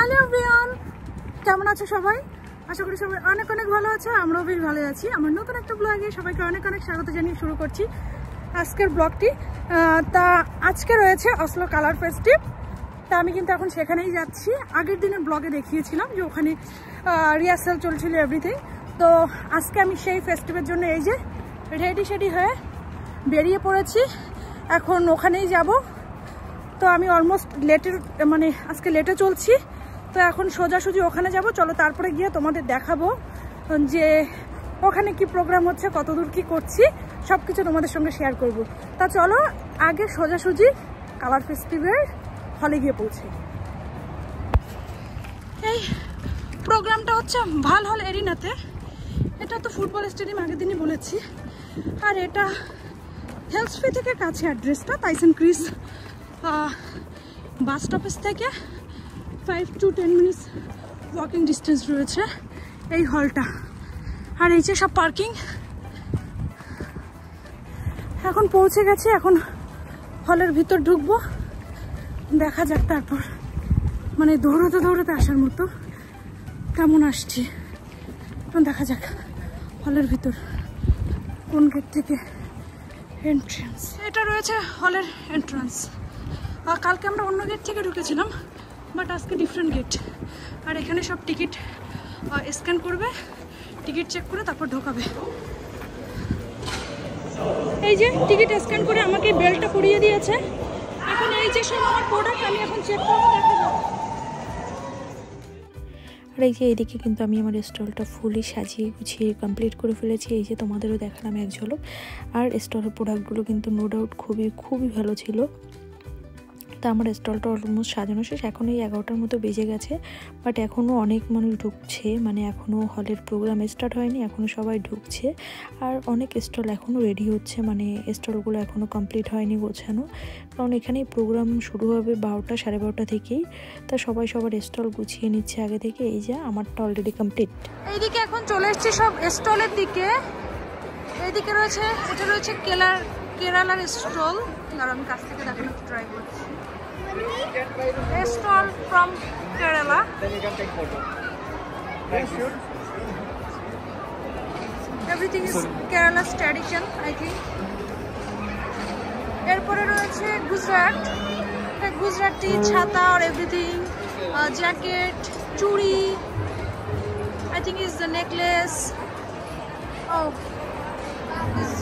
Hello everyone, কেমন আছো সবাই? আশা করি সবাই অনেক অনেক ভালো আছো। আমরাও বেশ ভালো আছি। আমার নতুন একটা ব্লগে সবাইকে অনেক অনেক স্বাগত জানিয়ে শুরু করছি আজকের ব্লগটি। তা আজকে রয়েছে অসলো কালার ফেস্টিভ। তা আমি কিন্তু এখন সেখানেই যাচ্ছি। আগের দিনের ব্লগে দেখিয়েছিলাম যে ওখানে রিহার্সাল চলছিল এভরিথিং। তো আজকে আমি সেই ফেস্টিভের জন্য এই যে রেডি হয়ে বেরিয়ে পড়েছি। এখন ওখানেই যাব। তো আমি অলমোস্ট আজকে লেটে চলছি। তো এখন সোজাসুজি ওখানে যাব। চলো তারপরে গিয়ে তোমাদের দেখাবো যে ওখানে কি প্রোগ্রাম হচ্ছে, কতদূর কি করছি, সব কিছু তোমাদের সঙ্গে শেয়ার করব। তা চলো আগে সোজাসুজি কালার ফেস্টিভের হলে গিয়ে পৌঁছে। এই প্রোগ্রামটা হচ্ছে ভাল হল এরিনাতে। এটা তো ফুটবল স্টেডিয়াম আগের দিনই বলেছি। আর এটা হেলসফি থেকে কাছে অ্যাড্রেসটা, টাইসন ক্রিস বাস স্টপেজ থেকে 5 to 10 মিনিটস ওয়াকিং ডিস্টেন্স রয়েছে এই হলটা। আর এই যে সব পার্কিং। এখন পৌঁছে গেছি। এখন হলের ভিতর ঢুকবো। দেখা যাক তারপর দৌড়াতে আসার মতো কেমন আসছি। এখন দেখা যাক হলের ভিতর কোন গেট থেকে এন্ট্রান্স। এটা রয়েছে হলের এন্ট্রান্স। কালকে আমরা অন্য গেট থেকে ঢুকেছিলাম, বাট আজকে ডিফারেন্ট গেট। আর এখানে সব টিকিট স্ক্যান করবে, টিকিট চেক করে তারপর ঢোকাবে। এই যে টিকিট স্ক্যান করে আমাকে বেলটা পরিয়ে দিয়েছে। এখন এই যে সব আমার প্রোডাক্ট আমি এখন চেক করবো, দেখা যাবে। আর এই যে এইদিকে কিন্তু আমি আমার স্টলটা ফুলি সাজিয়ে গুছিয়ে কমপ্লিট করে ফেলেছি। এই যে তোমাদেরও দেখালাম এক ঝলক। আর স্টলের প্রোডাক্টগুলো কিন্তু নো ডাউট খুবই ভালো ছিল। তা আমার স্টলটা অলমোস্ট সাজানো শেষ। এখন এই 11টার মতো বেজে গেছে, বাট এখনও অনেক মানুষ ঢুকছে। এখনও হলের প্রোগ্রাম স্টার্ট হয়নি, এখনও সবাই ঢুকছে। আর অনেক স্টল এখনও রেডি হচ্ছে, স্টলগুলো এখনও কমপ্লিট হয়নি গোছানো। কারণ এখানেই প্রোগ্রাম শুরু হবে 12টা 12:30 থেকেই। তা সবাই সবার স্টল গুছিয়ে নিচ্ছে আগে থেকে। এই যে আমারটা অলরেডি কমপ্লিট। এইদিকে এখন চলে এসছি সব স্টলের দিকে। এইদিকে রয়েছে, এটা রয়েছে কেরালার স্টল। আমি কাছ থেকে দেখানোর ট্রাই করছি। A stall from Kerala. Then you can take photo. Everything is Kerala's tradition, I think. এরপরে রয়েছে গুজরাট। গুজরাটি ছাতা or everything, jacket, চুড়ি, I think is the necklace. Oh, this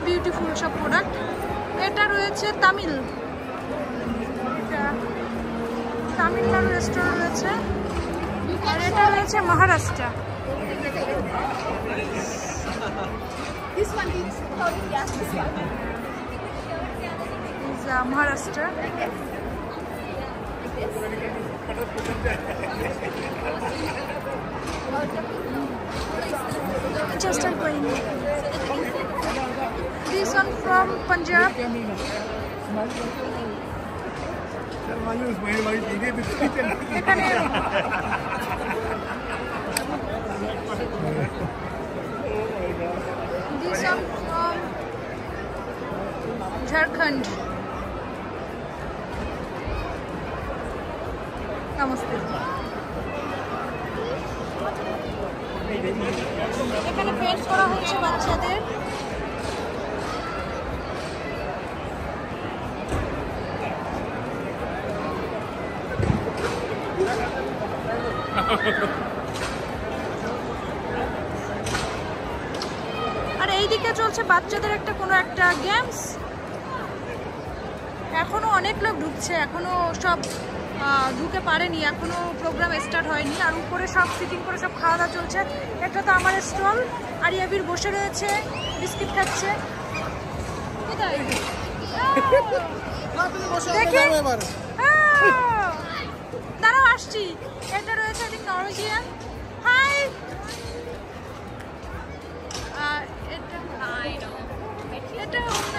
beautiful সব প্রোডাক্ট। এটা রয়েছে তামিলনাড়ু রেস্টুরেন্ট রয়েছে। আর এটা রয়েছে Maharashtra. Maharashtra. Just I'm going. This one from Punjab. এখানে this one from Jharkhand. Namaste. এখানে পেন্ট করা হচ্ছে বাচ্চাদের। আর এইদিকে চলছে বাচ্চাদের কোনো একটা গেমস। এখনো অনেক লোক ঢুকছে, এখনো সব ঢুকে পারেনি, এখনো প্রোগ্রাম স্টার্ট হয়নি। আর উপরে সব সিটিং করে সব খাওয়া দাওয়া চলছে। এটা তো আমার স্টল। আর ইয়াবির বসে রয়েছে, বিস্কিট খাচ্ছে। কোথায় দাঁড়াও আসছি। এটা রয়েছে নরওয়েজিয়ান। হাই। এটা অন্য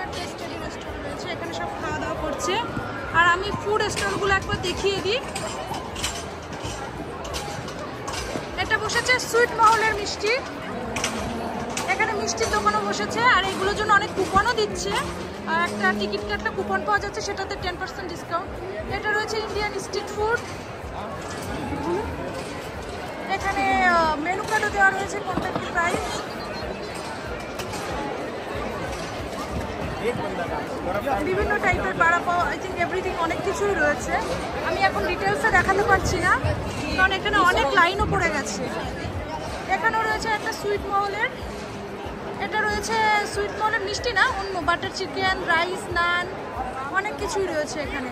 একটা স্টাডি রেস্টুরেন্ট রয়েছে, এখানে সব খাওয়া দাওয়া করছে। আর আমি ফুড স্টলগুলো একবার দেখিয়ে দিই। এটা বসেছে সুইট মহলের মিষ্টি। এখানে মিষ্টির দোকানও বসেছে। আর এগুলোর জন্য অনেক কুপনও দিচ্ছে। একটা টিকিট কাটলে কুপন পাওয়া যাচ্ছে, সেটাতে 10% ডিসকাউন্ট। এটা রয়েছে ইন্ডিয়ান স্ট্রিট ফুড। দেওয়া রয়েছে কোনটা কি প্রাইস। বিভিন্ন টাইপের বাড়া পাওয়া, আই থিঙ্ক এভরিথিং, অনেক কিছুই রয়েছে। আমি এখন ডিটেলসে দেখাতে পারছি না কারণ এখানে অনেক লাইনও পড়ে গেছে। এখানেও রয়েছে একটা সুইট মহলের, এটা রয়েছে সুইট মহলের মিষ্টি না, অন্য বাটার চিকেন, রাইস, নান, অনেক কিছুই রয়েছে এখানে।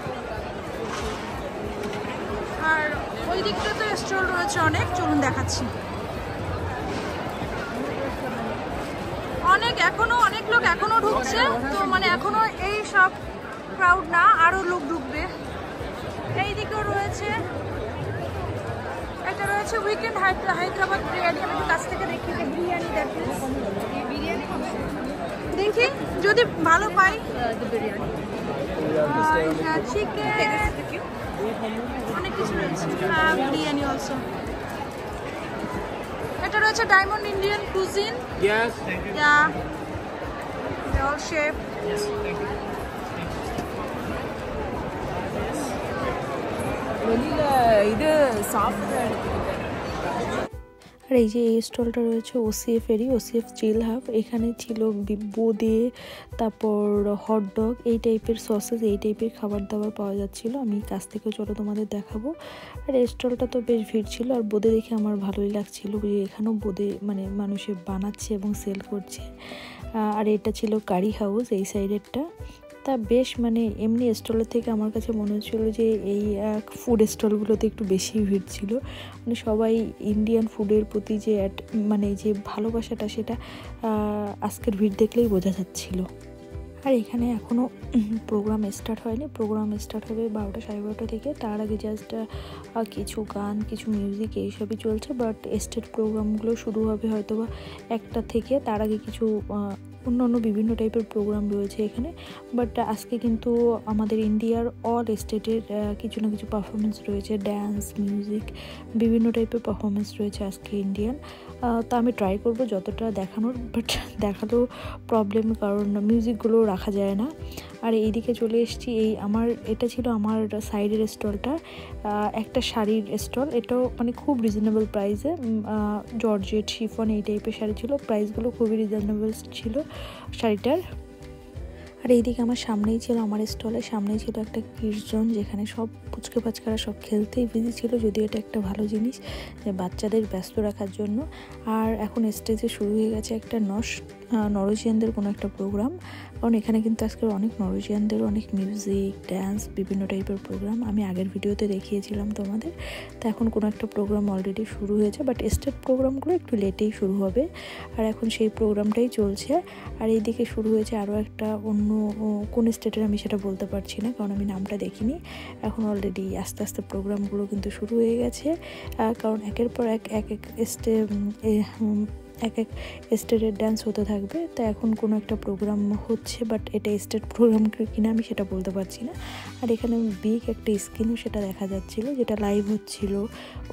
আর ওই দিকটাতে স্টল রয়েছে অনেক, চলুন দেখাচ্ছি। অনেক লোক এখনো ঢুকছে, তো মানে এখনো এই সব ক্রাউড না, আরো লোক ঢুকবে। এই দিকেও রয়েছে, এটা রয়েছে উইকেন্ড হায়দ্রাবাদ বিরিয়ানি। আমি কাছ থেকে দেখি যে বিরিয়ানি দেখি যদি ভালো পাই। চিকেন, অনেক কিছু রয়েছে, বিরিয়ানি অলসো। এটা রয়েছে diamond Indian cuisine. Yes. Yeah. They all shape. Yes. இது சாப்பிட்டு আর এই যে এই স্টলটা রয়েছে ওসিএফেরই, ওসিএফ চিল হাব। এখানে ছিল বোঁদে, তারপর হটডগ, এই টাইপের সসেস, এই টাইপের খাবার দাবার পাওয়া যাচ্ছিল। আমি কাছ থেকে চলো তোমাদের দেখাবো। আর এই স্টলটা তো বেশ ভিড় ছিল, আর বোঁদে দেখে আমার ভালোই লাগছিল যে এখানেও বোঁদে মানে মানুষে বানাচ্ছে এবং সেল করছে। আর এটা ছিল কারি হাউস এই সাইডেরটা। তা বেশ মানে এমনি স্টলের থেকে আমার কাছে মনে হচ্ছিল যে এই ফুড স্টলগুলোতে একটু বেশি ভিড় ছিল। মানে সবাই ইন্ডিয়ান ফুডের প্রতি যে মানে যে ভালোবাসাটা, সেটা আজকের ভিড় দেখলেই বোঝা যাচ্ছিল। আর এখানে এখনও প্রোগ্রাম স্টার্ট হয়নি, প্রোগ্রাম স্টার্ট হবে 12টা 12:30 থেকে। তার আগে জাস্ট কিছু গান, কিছু মিউজিক এইসবই চলছে। বাট স্টেজ প্রোগ্রামগুলো শুরু হবে হয়তো বা 1টা থেকে। তার আগে কিছু অন্য বিভিন্ন টাইপের প্রোগ্রাম রয়েছে এখানে। বাট আজকে কিন্তু আমাদের ইন্ডিয়ার অল স্টেটের কিছু না কিছু পারফরমেন্স রয়েছে, ড্যান্স, মিউজিক, বিভিন্ন টাইপের পারফরমেন্স রয়েছে আজকে ইন্ডিয়ান। তা আমি ট্রাই করব যতটা দেখানোর, বাট দেখালেও প্রবলেম, কারণ মিউজিকগুলো রাখা যায় না। আর এইদিকে চলে এসেছি, এটা ছিল আমার সাইডের স্টলটা, একটা শাড়ির স্টল। এটাও মানে খুব রিজনেবল প্রাইসে, জর্জেট, শিফন এই টাইপের শাড়ি ছিল। প্রাইসগুলো খুবই রিজনেবল ছিল শাড়িটার। আর এইদিকে আমার সামনেই ছিল, আমার স্টলের সামনেই ছিল একটা কিডস জোন, যেখানে সব পুচকে বাচ্চারা সব খেলতেই বিজি ছিল। যদিও এটা একটা ভালো জিনিস যে বাচ্চাদের ব্যস্ত রাখার জন্য। আর এখন স্টেজে শুরু হয়ে গেছে একটা নরওয়েজিয়ানদের কোনো একটা প্রোগ্রাম, কারণ এখানে কিন্তু আজকের অনেক নরওয়েজিয়ানদের অনেক মিউজিক, ড্যান্স, বিভিন্ন টাইপের প্রোগ্রাম আমি আগের ভিডিওতে দেখিয়েছিলাম তোমাদের। তো এখন কোনো একটা প্রোগ্রাম অলরেডি শুরু হয়েছে, বাট স্টেজ প্রোগ্রামগুলো একটু লেটেই শুরু হবে। আর এখন সেই প্রোগ্রামটাই চলছে। আর এইদিকে শুরু হয়েছে আরও একটা অন্য কোন স্টেটের আমি সেটা বলতে পারছি না, কারণ আমি নামটা দেখিনি। এখন অলরেডি আস্তে আস্তে প্রোগ্রামগুলো কিন্তু শুরু হয়ে গেছে, কারণ একের পর এক এক স্টেটের ডান্স হতে থাকবে। তো এখন কোনো একটা প্রোগ্রাম হচ্ছে, বাট এটা স্টেট প্রোগ্রাম কিনা আমি সেটা বলতে পারছি না। আর এখানে বিগ একটা স্ক্রিনও সেটা দেখা যাচ্ছিলো, যেটা লাইভ হচ্ছিল।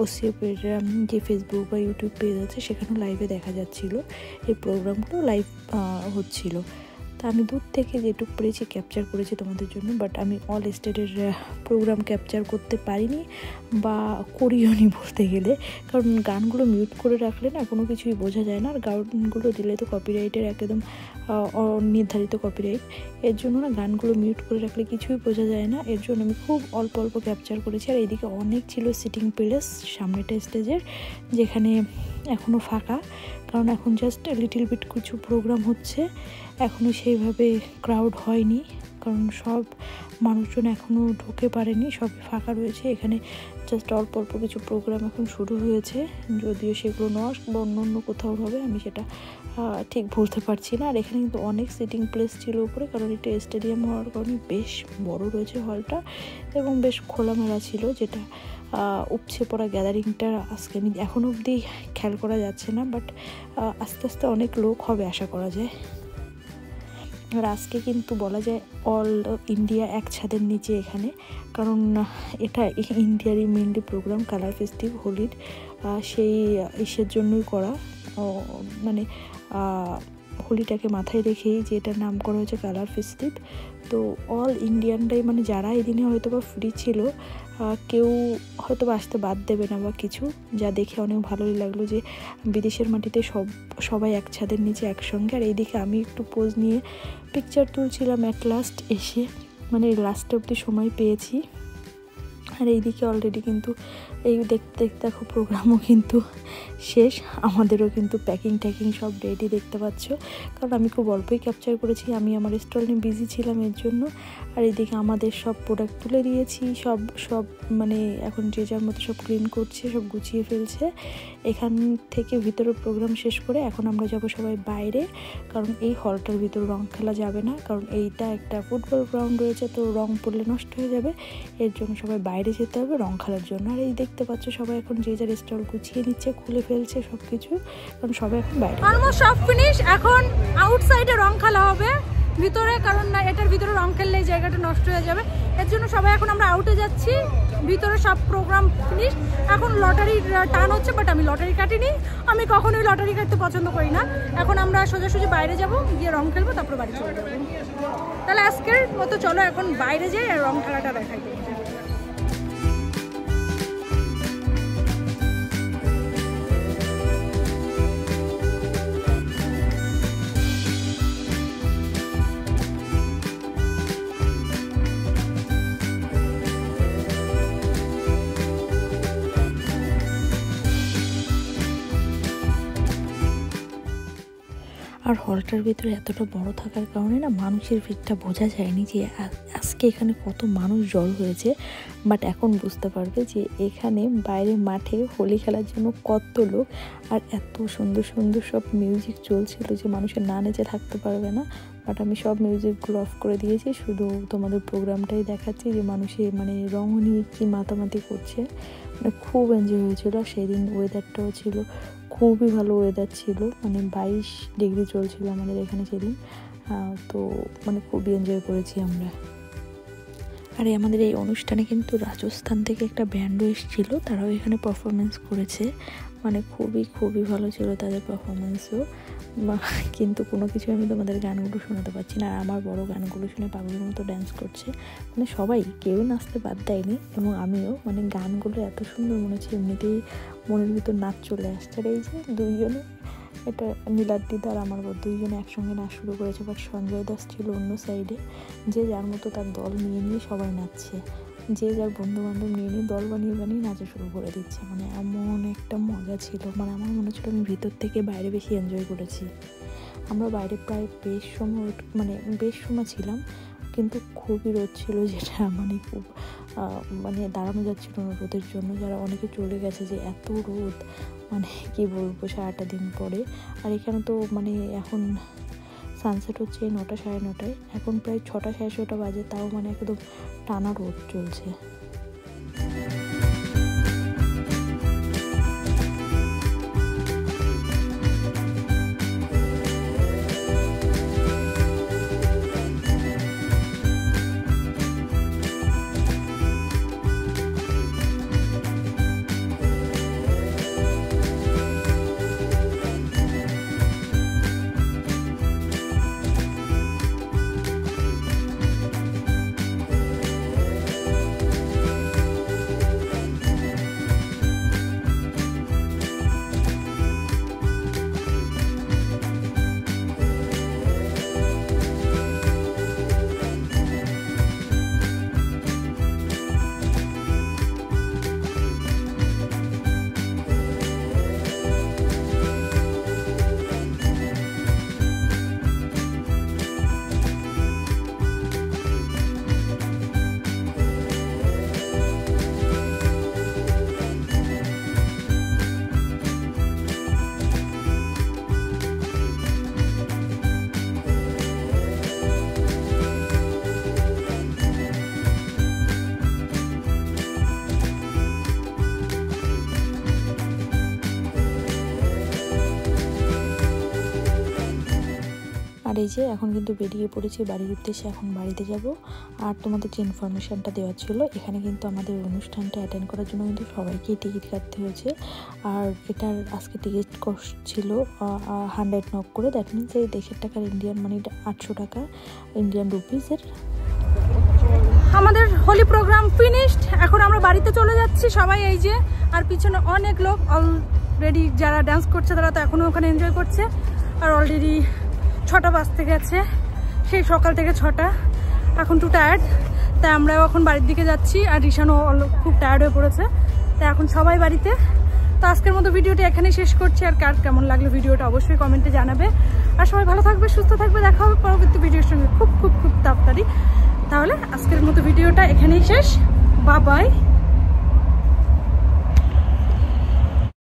ওসিএফের যে ফেসবুক বা ইউটিউব পেজ আছে সেখানেও লাইভে দেখা যাচ্ছিলো, এই প্রোগ্রামগুলো লাইভ হচ্ছিল। তা আমি দূর থেকে যেটুকু পেরেছি ক্যাপচার করেছি তোমাদের জন্য, বাট আমি অল স্টেটের প্রোগ্রাম ক্যাপচার করতে পারিনি বা করিও নি বলতে গেলে, কারণ গানগুলো মিউট করে রাখলে না কোনো কিছুই বোঝা যায় না। আর গানগুলো দিলে তো কপিরাইটের একদম নির্ধারিত কপিরাইট, এর জন্য না গানগুলো মিউট করে রাখলে কিছুই বোঝা যায় না। এর জন্য আমি খুব অল্প অল্প ক্যাপচার করেছি। আর এইদিকে অনেক ছিল সিটিং প্লেস সামনেটা স্টেজের, যেখানে এখনও ফাঁকা, কারণ এখন জাস্ট লিটিল বিট কিছু প্রোগ্রাম হচ্ছে, এখনও সেইভাবে ক্রাউড হয়নি, কারণ সব মানুষজন এখনও ঢুকে পারেনি, সব ফাঁকা রয়েছে। এখানে জাস্ট অল্প অল্প কিছু প্রোগ্রাম এখন শুরু হয়েছে, যদিও সেগুলো নয় বা অন্য কোথাও হবে আমি সেটা ঠিক বলতে পারছি না। আর এখানে কিন্তু অনেক সিটিং প্লেস ছিল উপরে, কারণ এটা স্টেডিয়াম হওয়ার কারণে বেশ বড় রয়েছে হলটা, এবং বেশ খোলামেলা ছিল, যেটা উপচে পড়া গ্যাদারিংটা আজকে আমি এখনও অবধি খেয়াল করা যাচ্ছে না, বাট আস্তে আস্তে অনেক লোক হবে আশা করা যায়। আর আজকে কিন্তু বলা যায় অল ইন্ডিয়া এক ছাদের নিচে এখানে, কারণ এটা ইন্ডিয়ারই মেনলি প্রোগ্রাম, কালার ফেস্টিভ হোলির সেই ইসের জন্যই করা, মানে হোলিটাকে মাথায় রেখেই যে এটার নাম করা হয়েছে কালার ফেস্টিভ। তো অল ইন্ডিয়ানরাই মানে যারা এই দিনে হয়তো বা ফ্রি ছিল, কেউ হয়তো বা আসতে বাদ দেবে না বা কিছু, যা দেখে অনেক ভালোই লাগলো যে বিদেশের মাটিতে সবাই এক ছাদের নিচে একসঙ্গে। আর এইদিকে আমি একটু পোজ নিয়ে পিকচার তুলছিলাম অ্যাট লাস্ট এসে, মানে লাস্ট অবধি সময় পেয়েছি। আর এইদিকে অলরেডি কিন্তু এই দেখতে দেখতে দেখো প্রোগ্রামও কিন্তু শেষ, আমাদেরও কিন্তু প্যাকিং ট্যাকিং সব রেডি দেখতে পাচ্ছ, কারণ আমি খুব অল্পই ক্যাপচার করেছি, আমি আমার স্টল নিয়ে বিজি ছিলাম এর জন্য। আর এইদিকে আমাদের সব প্রোডাক্ট তুলে দিয়েছি, সব মানে এখন যে যার মতো সব ক্লিন করছে, সব গুছিয়ে ফেলছে। এখান থেকে ভিতরের প্রোগ্রাম শেষ করে এখন আমরা যাব সবাই বাইরে, কারণ এই হলটার ভিতরে রং খেলা যাবে না, কারণ এইটা একটা ফুটবল গ্রাউন্ড রয়েছে, তো রং পড়লে নষ্ট হয়ে যাবে, এর জন্য সবাই বাইরে যেতে হবে রং খেলার জন্য। আর এই দেখতে পাচ্ছ সবাই এখন যে যার স্টল গুছিয়ে নিচ্ছে, খুলে ফেলছে সব কিছু, কারণ সবাই এখন বাইরে। অলমোস্ট সব ফিনিশ, এখন আউটসাইডে রং খেলা হবে, ভিতরে কারণ না এটার ভিতরে রং খেললে এই জায়গাটা নষ্ট হয়ে যাবে, এর জন্য সবাই এখন আমরা আউটে যাচ্ছি। ভিতরে সব প্রোগ্রাম ফিনিশ, এখন লটারির টান হচ্ছে, বাট আমি লটারি কাটিনি, আমি কখনোই লটারি কাটতে পছন্দ করি না। এখন আমরা সোজাসুজি বাইরে যাব, গিয়ে রং খেলবো, তারপর বাড়ি চলে যাবো। তাহলে আজকের মতো চলো এখন বাইরে যাই আর রং খেলাটা দেখাই। আর হলটার ভিতরে এতটা বড় থাকার কারণে না মানুষের ভিড়টা বোঝা যায়নি যে আজকে এখানে কত মানুষ জড়ো হয়েছে, বাট এখন বুঝতে পারবে যে এখানে বাইরে মাঠে হোলি খেলার জন্য কত লোক। আর এত সুন্দর সুন্দর সব মিউজিক চলছিল যে মানুষের না নেচে থাকতে পারবে না, বাট আমি সব মিউজিকগুলো অফ করে দিয়েছি, শুধু তোমাদের প্রোগ্রামটাই দেখাচ্ছি যে মানুষের মানে রং নিয়ে কী মাতামাতি করছে। মানে খুব এনজয় হয়েছিল। সেদিন ওয়েদারটাও ছিল খুবই ভালো, ওয়েদার ছিল, মানে 22 ডিগ্রি চলছিল আমাদের এখানে সেদিন, তো মানে খুবই এনজয় করেছি আমরা। আর আমাদের এই অনুষ্ঠানে কিন্তু রাজস্থান থেকে একটা ব্যান্ডও এসেছিল, তারাও এখানে পারফরমেন্স করেছে, মানে খুবই ভালো ছিল তাদের পারফরমেন্সও, কিন্তু কোনো কিছু আমি তোমাদের গানগুলো শোনাতে পারছি না। আর আমার বড় গানগুলো শুনে পাগলের মতো ড্যান্স করছে, মানে সবাই, কেউ নাচতে বাদ দেয়নি, এবং আমিও, মানে গানগুলো এত সুন্দর মনে হচ্ছে এমনিতেই মনের ভিতর নাচ চলে আসছে। আর এই যে দুইজনে, এটা নীলাদ্রিদা আর আমার দুইজনে একসঙ্গে নাচ শুরু করেছে, বাট সঞ্জয় দাস ছিল অন্য সাইডে, যে যার মতো তার দল নিয়ে সবাই নাচছে, যে যার বন্ধু বান্ধব নিয়ে দল বানিয়ে নাচা শুরু করে দিচ্ছে, মানে এমন একটা মজা ছিল, মানে আমার মনে হচ্ছিল আমি ভিতর থেকে বাইরে বেশি এনজয় করেছি। আমরা বাইরে প্রায় বেশ সময় ছিলাম, কিন্তু খুবই রোদ ছিল, যেটা মানে খুব মানে দাঁড়ানো যাচ্ছিল না রোদের জন্য, যারা অনেকে চলে গেছে যে এত রোদ, মানে কি বলবো 8টা দিন পরে। আর এখানে তো মানে এখন সানসেট হচ্ছে 9টা 9:30, এখন প্রায় 6টা 6:30 বাজে, তাও মানে একদম টানা রোদ চলছে। এই যে এখন কিন্তু বেরিয়ে পড়েছি বাড়ির উদ্দেশ্যে, এখন বাড়িতে যাব। আর তোমাদের যে ইনফরমেশানটা দেওয়া ছিল, এখানে কিন্তু আমাদের অনুষ্ঠানটা অ্যাটেন্ড করার জন্য কিন্তু সবাইকেই টিকিট কাটতে হয়েছে। আর এটার আজকে টিকিট কস্ট ছিল 100 নক করে, দ্যাট মিনস এই দেশের টাকার ইন্ডিয়ান মানি 800 টাকা ইন্ডিয়ান রুপিসের। আমাদের হোলি প্রোগ্রাম ফিনিশড, এখন আমরা বাড়িতে চলে যাচ্ছি সবাই। এই যে আর পিছনে অনেক লোক অলরেডি যারা ডান্স করছে তারা তো এখনও ওখানে এনজয় করছে। আর অলরেডি 6টা বাজতে গেছে, সেই সকাল থেকে 6টা। এখন টু টায়ার্ড, তাই আমরাও এখন বাড়ির দিকে যাচ্ছি। আর রিশানও খুব টায়ার্ড হয়ে পড়েছে, তাই এখন সবাই বাড়িতে। তো আজকের মতো ভিডিওটা এখানেই শেষ করছি। আর কার কেমন লাগলো ভিডিওটা অবশ্যই কমেন্টে জানাবে। আর সবাই ভালো থাকবে, সুস্থ থাকবে, দেখা হবে পরবর্তী ভিডিওর সঙ্গে খুব খুব খুব তাড়াতাড়ি। তাহলে আজকের মতো ভিডিওটা এখানেই শেষ। Bye bye.